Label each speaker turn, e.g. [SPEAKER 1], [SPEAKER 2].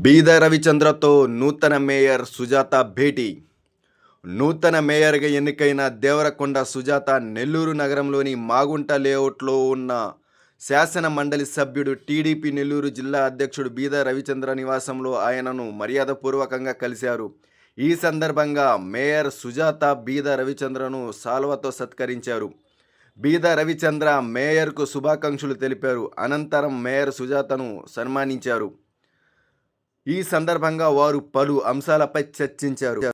[SPEAKER 1] బీద రవిచంద్రతో నూతన మేయర్ సుజాత భేటీ. నూతన మేయర్గా ఎన్నికైన దేవరకొండ సుజాత నెల్లూరు నగరంలోని మాగుంట లేఅవుట్లో ఉన్న శాసన మండలి సభ్యుడు టీడీపీ నెల్లూరు జిల్లా అధ్యక్షుడు బీద రవిచంద్ర నివాసంలో ఆయనను మర్యాదపూర్వకంగా కలిశారు. ఈ సందర్భంగా మేయర్ సుజాత బీద రవిచంద్రను సాల్వతో సత్కరించారు. బీద రవిచంద్ర మేయర్కు శుభాకాంక్షలు తెలిపారు. అనంతరం మేయర్ సుజాతను సన్మానించారు. ఈ సందర్భంగా వారు పలు అంశాలపై చర్చించారు.